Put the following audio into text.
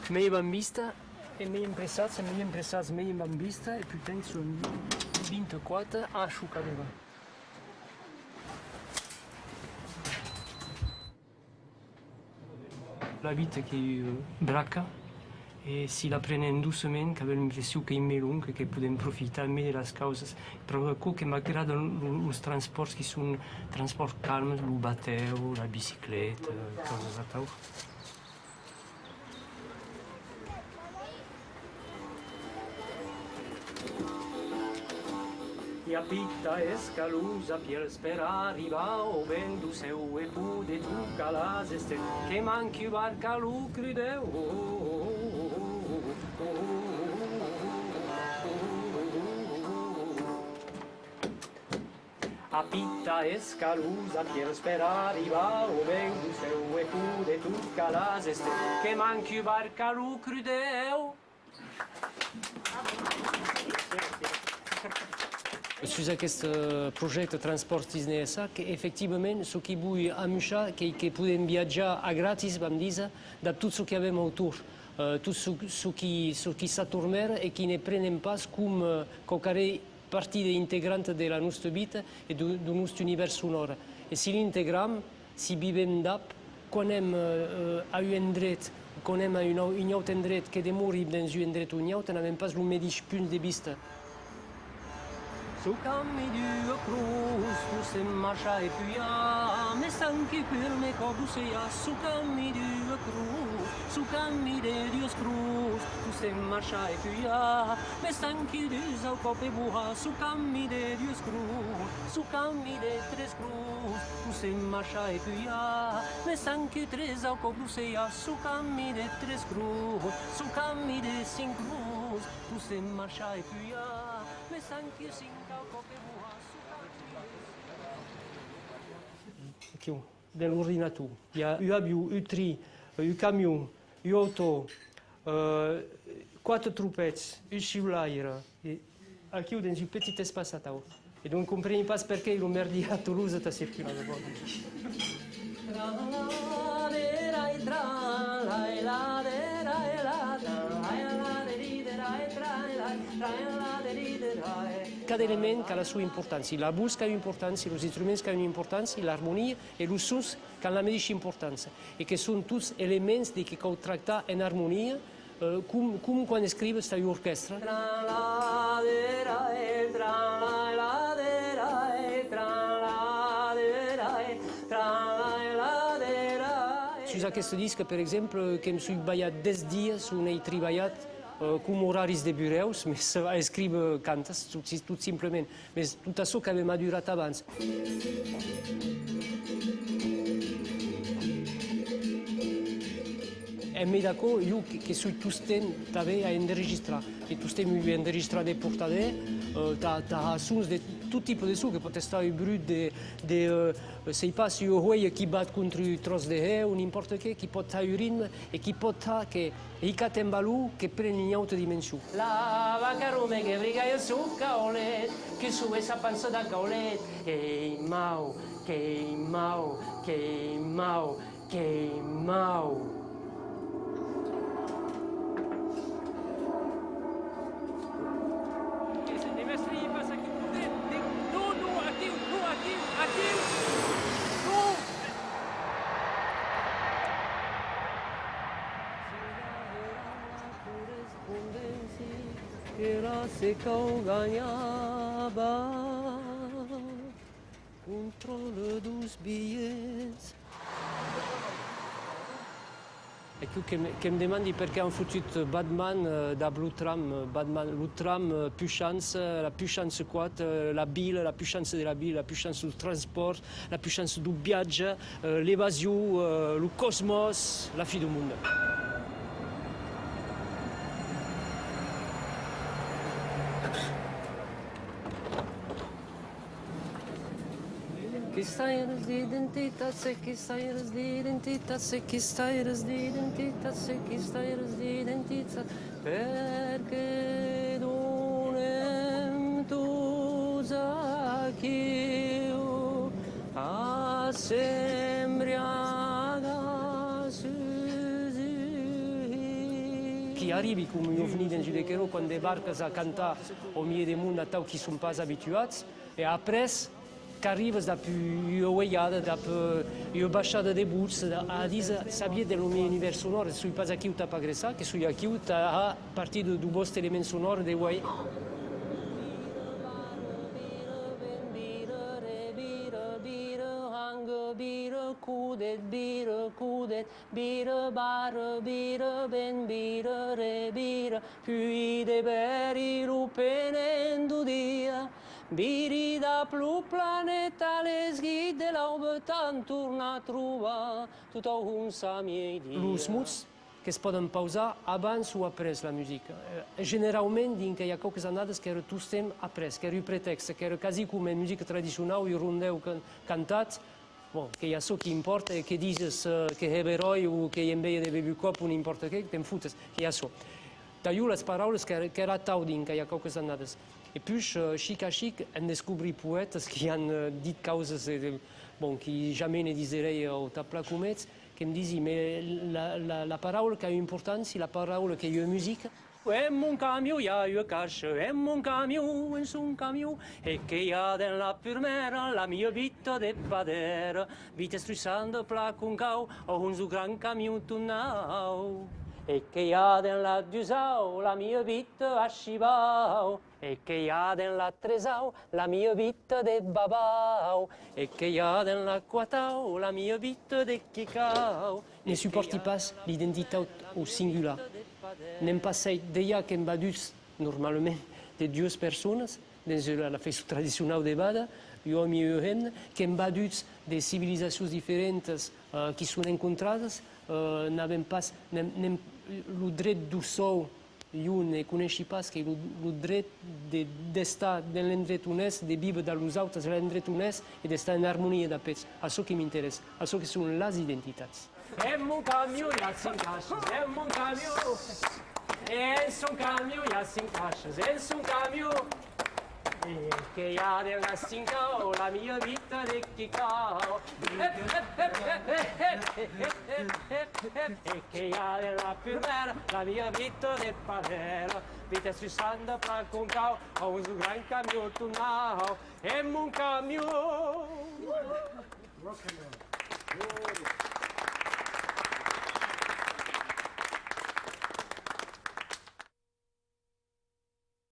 meglio bambista e meglio impressato, meglio bambista e più penso 24 a sciucadeva. La vita che bracca e si la prende doucement, che aveva l'impressione che è lunga, che possiamo approfittare meglio delle cose. Proprio che mi gradano i trasporti che sono trasporti calmi, il batteo, la bicicletta, cose così. E a pitta escalusa per sperare arriva o vento seu e pude tu calaseste che manchi barca lucri deu. A pitta escalusa per sperare arriva o vento seu e pude tu calaseste che manchi barca lucri deu. Sur aquest project de transport disneysa, que efectivament ce qui vull amuixar, que podem viatjar a gratis, vam dir, de tot ce que avem autour. Tot ce qui s'atormera e qui ne prenen pas com qualque partida integrante de la nostra vita e del nostre univers sonor. E si l'integram, si vivem d'ap, quan hem a un endret, quan hem a un altre endret que demori dans un endret o un altre, n'avem pas el mateix punt de vista. Su cammi di cruz, tu se marcia e più me stanchi per me cobu sia, su cammi di cruz, su cammi de Dios cruz, tu se marcia e più me stanchi di sau cope buha, su cammi de Dios cruz, su cammi de tres cruz, tu se marcia e più me stanchi tres au cobu sia, su cammi de tres cruz, su cammi de cinc cruz, tu se marcia e più me stanchi cinc. Dell'ordinatore, io abbiamo un tri, un camion, un auto, 4 truppetti, un cellulaire, e qui dans un petit espace à tao. Et donc, on ne comprend pas pourquoi il merdi à Toulouse à circuler d'abord. Cada element ha la sua importanza, la musica ha un'importanza, gli strumenti hanno un'importanza, l'armonia e i suoni hanno la medesima importanza e che sono tutti elementi che cal tractar in armonia come quando scrive questa orchestra. Su questo disco, per esempio, che mi sono sbagliato 10 giorni, sono treballat com horaris de bureus, mas a escriure cantes, tot simplement, mas tot això que havia madurat abans. E mi d'accordo, io che sui tusten també a enregistrar, e tusten mi enregistrar de portador, da sons de tot tipus de so, que pot estar un brut se passi un uoia che bat contro un tros de heu, n'importa che pot ha un ritme e che pot ha che i catembalù che prende in altra dimensione. La vaca rome che briga il suo caolet, che su essa panza da caolet, che mau, che mau, che mau, che mau. Era se cau ganhava controle dos billets. E che mi domandi perché hanno fottuto Batman da Blue Tram, Blue Tram la puissance quad, la bile, la puissance della bile, la puissance del trasporto, la puissance del viaggio, l'evasione, il cosmos, la fine del mondo. Che stai di identità, se che stai di identità, se che stai di identità, se che stai di identità, perché non è tu che io sembra qui arrivent, comme ils venaient dans Judequero, quand débarquent à canter au milieu du monde, qui ne sont pas habitués, et après, qu'arrives depuis une oeillade, depuis une baixada de bus, a dire, sabia del mio univers sonore, sui pas aqui uta pagresa, che sui aqui uta a partir du bost element sonore de uai. Bire, bare, bire, ben, bire, re, bire, puis de beri rupenendo dia. Biri da plu planeta les ghid de l'aube tant torna a trobar tot un sa miei dia. Los muts que es poden pausar abans o après la musica. Generalment, din que hi ha qualques annades que era tot temps après, que era un pretext, que era quasi com en musica tradicional i rondeu cantat. Bon, que hi ha això que importa, que dices que è heroi o que hi enveia de beber cop, no importa què, te'n futes, que hi ha això. Taiu les paraules que era tau din que hi ha qualques annades. Et puis, chic a chic, en descobrir poètes qui han dit causes bon, qui jamais ne diserei au tapla comets, que em disi, mais la paraula que ha importancia, la paraula que hi ha musica, en mon camió hi ha una caixa, en mon camió, en son camió, e che hi ha della pirmera la mia vita de padera, vita strussando plac un cau, o un su gran camió tunau. E che hi ha della dusau, la mia vita a scibau, e che hi ha della tresau, la mia vita de babau, e che hi ha della quatau, la mia vita de chicau. Ne supporti pas l'identitat au singular. N'hem passat deia que hem badus normalment de dues persones dins la festa tradicional de bada, jo i Eugen, que hem badus de civilisacions diferents qui són encontrades, n'avem pas el dret d'un sou, jo ne coneixi pas que el dret d'estar dans l'endret unès, de viure dans los altres l'endret unès i d'estar en harmonia d'apets. Això que m'interessa, això que són les identitats. En mon camió hi ha 5 caixes, en mon camió, en son camió hi ha 5 caixes, en son camió, e che hi ha della cincao, la mia vita de chicao, e che hi ha della primera, la mia vita de padera, vita strussando per un cau, ho un gran camió tunao, en mon camió. Rock and roll.